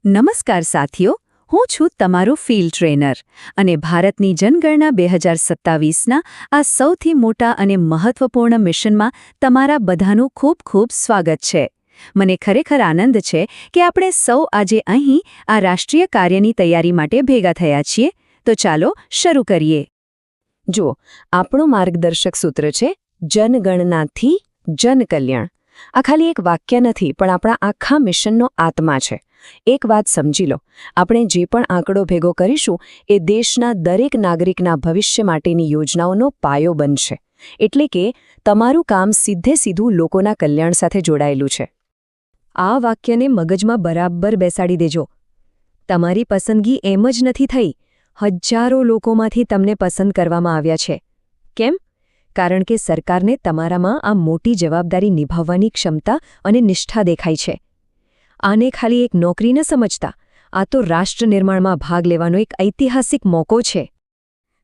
નમસ્કાર સાથીઓ, હું છું તમારું ફિલ્ડ ટ્રેનર અને ભારતની જનગણના 2027ના આ સૌથી મોટા અને મહત્વપૂર્ણ મિશનમાં તમારા બધાનું ખૂબ ખૂબ સ્વાગત છે. મને ખરેખર આનંદ છે કે આપણે સૌ આજે અહીં આ રાષ્ટ્રીય કાર્યની તૈયારી માટે ભેગા થયા છીએ. તો ચાલો શરૂ કરીએ. જુઓ, આપણું માર્ગદર્શક સૂત્ર છે જનગણનાથી જનકલ્યાણ. આ ખાલી એક વાક્ય નથી, પણ આપણા આખા મિશનનો આત્મા છે. એક વાત સમજી લો, આપણે જે પણ આંકડો ભેગો કરીશું એ દેશના દરેક નાગરિકના ભવિષ્ય માટેની યોજનાઓનો પાયો બનશે. એટલે કે તમારું કામ સીધું લોકોના કલ્યાણ સાથે જોડાયેલું છે. આ વાક્યને મગજમાં બરાબર બેસાડી દેજો. તમારી પસંદગી એમ જ નથી થઈ. હજારો લોકોમાંથી તમને પસંદ કરવામાં આવ્યા છે. કેમ? કારણ કે સરકારને તમારામાં આ મોટી જવાબદારી નિભાવવાની ક્ષમતા અને નિષ્ઠા દેખાય છે. આને ખાલી એક નોકરી ન સમજતા, આ તો રાષ્ટ્ર નિર્માણમાં ભાગ લેવાનો એક ઐતિહાસિક મોકો છે.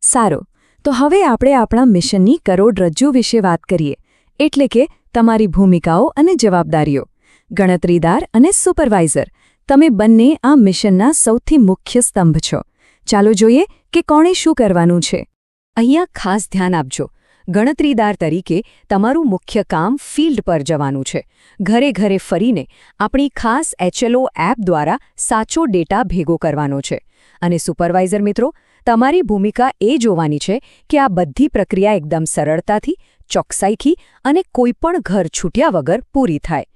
સારું, તો હવે આપણે આપણા મિશનની કરોડરજ્જુ વિશે વાત કરીએ, એટલે કે તમારી ભૂમિકાઓ અને જવાબદારીઓ. ગણતરીદાર અને સુપરવાઇઝર, તમે બંને આ મિશનના સૌથી મુખ્ય સ્તંભ છો. ચાલો જોઈએ કે કોણે શું કરવાનું છે. અહીંયા ખાસ ધ્યાન આપજો. ગણતરીદાર તરીકે તમારું મુખ્ય કામ ફિલ્ડ પર જવાનું છે. ઘરે ઘરે ફરીને આપણી ખાસ HLO એપ દ્વારા સાચો ડેટા ભેગો કરવાનો છે. અને સુપરવાઇઝર મિત્રો, તમારી ભૂમિકા એ જોવાની છે કે આ બધી પ્રક્રિયા એકદમ સરળતાથી, ચોકસાઈથી અને કોઈપણ ઘર છૂટ્યા વગર પૂરી થાય.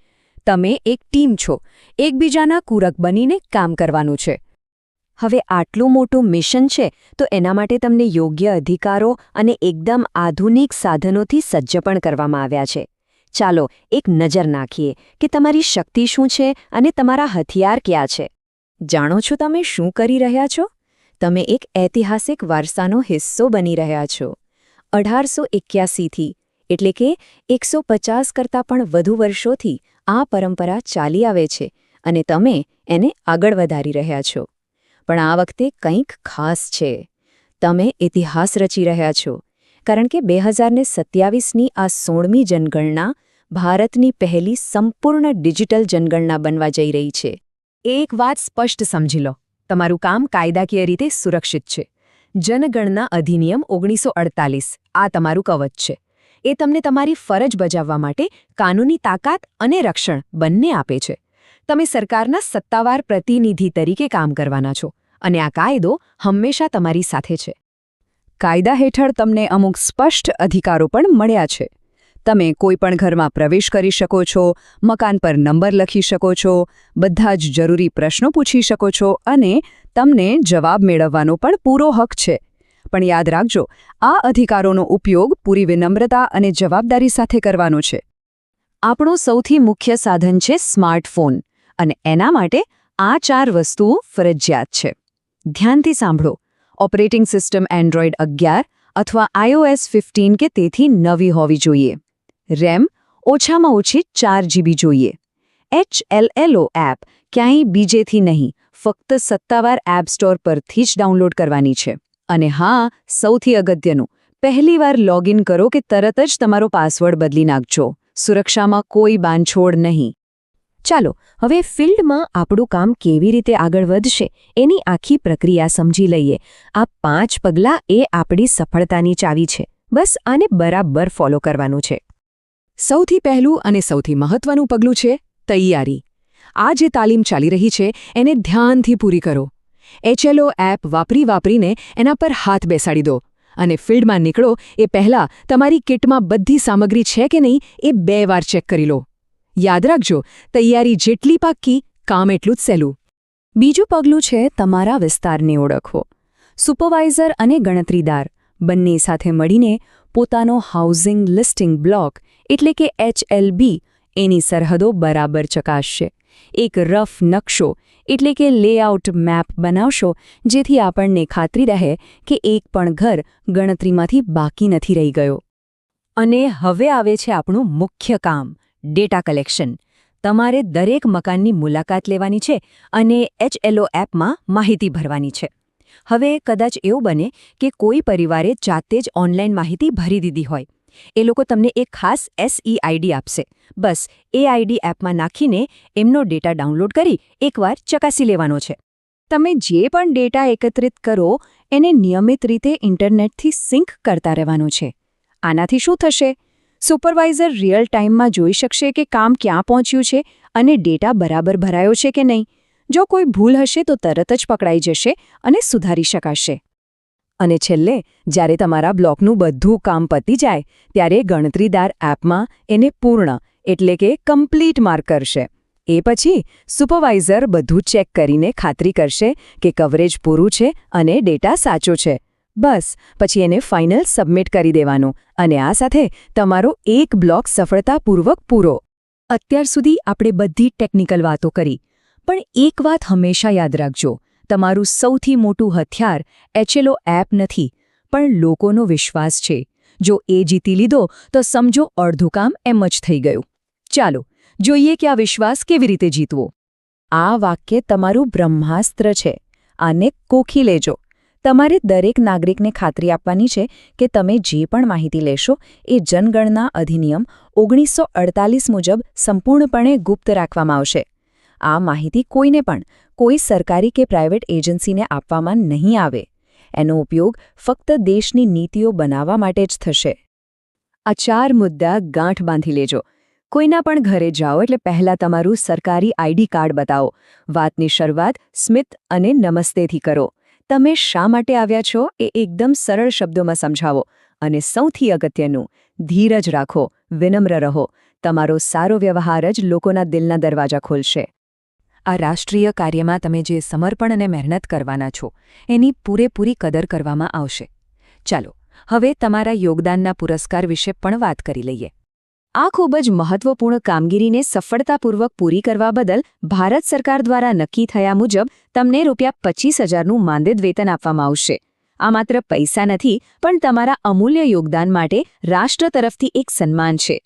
તમે એક ટીમ છો, એકબીજાના પૂરક બનીને કામ કરવાનું છે. હવે આટલું મોટું મિશન છે તો એના માટે તમને યોગ્ય અધિકારો અને એકદમ આધુનિક સાધનોથી સજ્જ પણ કરવામાં આવ્યા છે. ચાલો એક નજર નાખીએ કે તમારી શક્તિ શું છે અને તમારા હથિયાર ક્યાં છે. જાણો છો તમે શું કરી રહ્યા છો? તમે એક ઐતિહાસિક વારસાનો હિસ્સો બની રહ્યા છો. 1881થી, એટલે કે 150 કરતાં પણ વધુ વર્ષોથી આ પરંપરા ચાલી આવે છે અને તમે એને આગળ વધારી રહ્યા છો. પણ આ વખતે કંઈક ખાસ છે. તમે ઇતિહાસ રચી રહ્યા છો, કારણ કે 2027ની આ 16મી જનગણના ભારતની પહેલી સંપૂર્ણ ડિજિટલ જનગણના બનવા જઈ રહી છે. એક વાત સ્પષ્ટ સમજી લો, તમારું કામ કાયદાકીય રીતે સુરક્ષિત છે. જનગણના અધિનિયમ 1948 આ તમારું કવચ છે. એ તમને તમારી ફરજ બજાવવા માટે કાનૂની તાકાત અને રક્ષણ બંને આપે છે. તમે સરકારના સત્તાવાર પ્રતિનિધિ તરીકે કામ કરવાના છો અને આ કાયદો હંમેશા તમારી સાથે છે. કાયદા હેઠળ તમને અમુક સ્પષ્ટ અધિકારો પણ મળ્યા છે. તમે કોઈપણ ઘરમાં પ્રવેશ કરી શકો છો, મકાન પર નંબર લખી શકો છો, બધા જ જરૂરી પ્રશ્નો પૂછી શકો છો અને તમને જવાબ મેળવવાનો પણ પૂરો હક છે. પણ યાદ રાખજો, આ અધિકારોનો ઉપયોગ પૂરી વિનમ્રતા અને જવાબદારી સાથે કરવાનો છે. આપણું સૌથી મુખ્ય સાધન છે સ્માર્ટફોન. અને એના માટે આ 4 વસ્તુઓ ફરજિયાત છે. ધ્યાનથી સાંભળો. ઓપરેટિંગ સિસ્ટમ એન્ડ્રોઇડ 11 અથવા iOS 15 કે તેથી નવી હોવી જોઈએ. રેમ ઓછામાં ઓછી 4 GB જોઈએ. HLLO એપ ક્યાંય બીજેથી નહીં, ફક્ત સત્તાવાર એપ સ્ટોર પરથી જ ડાઉનલોડ કરવાની છે. અને હા, સૌથી અગત્યનું, પહેલીવાર લોગિન કરો કે તરત જ તમારો પાસવર્ડ બદલી નાખજો. સુરક્ષામાં કોઈ બાંધછોડ નહીં. ચાલો હવે ફિલ્ડમાં આપણું કામ કેવી રીતે આગળ વધશે એની આખી પ્રક્રિયા સમજી લઈએ. આ 5 પગલાં એ આપણી સફળતાની ચાવી છે. બસ આને બરાબર ફોલો કરવાનું છે. સૌથી પહેલું અને સૌથી મહત્વનું પગલું છે તૈયારી. આ જે તાલીમ ચાલી રહી છે એને ધ્યાનથી પૂરી કરો. HLO એપ વાપરીને એના પર હાથ બેસાડી દો અને ફિલ્ડમાં નીકળો એ પહેલાં તમારી કિટમાં બધી સામગ્રી છે કે નહીં એ 2 વાર ચેક કરી લો. યાદ રાખજો, તૈયારી જેટલી પાક્કી, કામ એટલું જ સહેલું. બીજું પગલું છે તમારા વિસ્તારને ઓળખવો. સુપરવાઇઝર અને ગણતરીદાર બંને સાથે મળીને પોતાનો હાઉસિંગ લિસ્ટિંગ બ્લોક એટલે કે HLB એની સરહદો બરાબર ચકાસશે. એક રફ નકશો એટલે કે લેઆઉટ મેપ બનાવશો, જેથી આપણને ખાતરી રહે કે એક પણ ઘર ગણતરીમાંથી બાકી નથી રહી ગયો. અને હવે આવે છે આપણું મુખ્ય કામ, ડેટા કલેક્શન. તમારે દરેક મકાનની મુલાકાત લેવાની છે અને HLO એપમાં માહિતી ભરવાની છે. હવે કદાચ એવું બને કે કોઈ પરિવારે જાતે જ ઓનલાઈન માહિતી ભરી દીધી હોય, એ લોકો તમને એક ખાસ SEID આપશે. બસ એ આઈડી એપમાં નાખીને એમનો ડેટા ડાઉનલોડ કરી એકવાર ચકાસી લેવાનો છે. તમે જે પણ ડેટા એકત્રિત કરો એને નિયમિત રીતે ઇન્ટરનેટથી સિંક કરતા રહેવાનું છે. આનાથી શું થશે? સુપરવાઇઝર રિયલ ટાઈમમાં જોઈ શકશે કે કામ ક્યાં પહોંચ્યું છે અને ડેટા બરાબર ભરાયો છે કે નહીં. જો કોઈ ભૂલ હશે તો તરત જ પકડાઈ જશે અને સુધારી શકાશે. અને છેલ્લે, જ્યારે તમારા બ્લોકનું બધું કામ પતી જાય ત્યારે ગણતરીદાર એપમાં એને પૂર્ણ એટલે કે કમ્પ્લીટ માર્ક કરશે. એ પછી સુપરવાઇઝર બધું ચેક કરીને ખાતરી કરશે કે કવરેજ પૂરું છે અને ડેટા સાચો છે. બસ પછી એને ફાઇનલ સબમિટ કરી દેવાનું અને આ સાથે તમારો એક બ્લોક સફળતાપૂર્વક પૂરો. અત્યાર સુધી આપણે બધી ટેકનિકલ વાતો કરી, પણ એક વાત હંમેશા યાદ રાખજો. તમારું સૌથી મોટું હથિયાર HLO એપ નથી, પણ લોકોનો વિશ્વાસ છે. જો એ જીતી લીધો તો સમજો અડધું કામ એમ જ થઈ ગયું. ચાલો જોઈએ કે આ વિશ્વાસ કેવી રીતે જીતવો. આ વાક્ય તમારું બ્રહ્માસ્ત્ર છે. આને કોખી લેજો. તમારે દરેક નાગરિકને ખાતરી આપવાની છે કે તમે જે પણ માહિતી લેશો એ જનગણના અધિનિયમ 1948 મુજબ સંપૂર્ણપણે ગુપ્ત રાખવામાં આવશે. આ માહિતી કોઈને પણ કોઈ સરકારી કે પ્રાઇવેટ એજન્સીને આપવામાં નહીં આવે. એનો ઉપયોગ ફક્ત દેશની નીતિઓ બનાવવા માટે જ થશે. આ 4 મુદ્દા ગાંઠ બાંધી લેજો. કોઈના પણ ઘરે જાઓ એટલે પહેલાં તમારું સરકારી ID કાર્ડ બતાવો. વાતની શરૂઆત સ્મિત અને નમસ્તેથી કરો. તમે શા માટે આવ્યા છો એ એકદમ સરળ શબ્દોમાં સમજાવો. અને સૌથી અગત્યનું, ધીરજ રાખો, વિનમ્ર રહો. તમારો સારો વ્યવહાર જ લોકોના દિલના દરવાજા ખોલશે. આ રાષ્ટ્રીય કાર્યમાં તમે જે સમર્પણ અને મહેનત કરવાના છો એની પૂરેપૂરી કદર કરવામાં આવશે. ચાલો હવે તમારા યોગદાનના પુરસ્કાર વિશે પણ વાત કરી લઈએ. આ ખૂબ જ મહત્વપૂર્ણ કામગીરીને સફળતાપૂર્વક પૂરી કરવા બદલ ભારત સરકાર દ્વારા નક્કી થયા મુજબ તમને ₹25,000નું માનદેય વેતન આપવામાં આવશે. આ માત્ર પૈસા નથી, પણ તમારા અમૂલ્ય યોગદાન માટે રાષ્ટ્ર તરફથી એક સન્માન છે.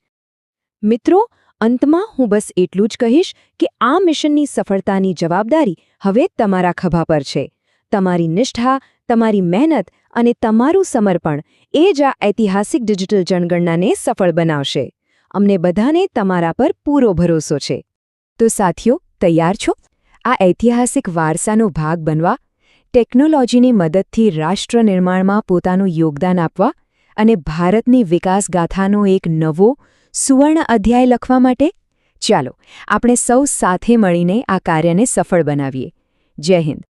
મિત્રો, અંતમાં હું બસ એટલું જ કહીશ કે આ મિશનની સફળતાની જવાબદારી હવે તમારા ખભા પર છે. તમારી નિષ્ઠા, તમારી મહેનત અને તમારું સમર્પણ એ જ આ ઐતિહાસિક ડિજિટલ જનગણનાને સફળ બનાવશે. અમને બધાને તમારા પર પૂરો ભરોસો છે. તો સાથીઓ, તૈયાર છો આ ઐતિહાસિક વારસાનો ભાગ બનવા, ટેકનોલોજીની મદદથી રાષ્ટ્ર નિર્માણમાં પોતાનું યોગદાન આપવા અને ભારતની વિકાસગાથાનો એક નવો સુવર્ણ અધ્યાય લખવા માટે? ચાલો આપણે સૌ સાથે મળીને આ કાર્યને સફળ બનાવીએ. જય હિન્દ.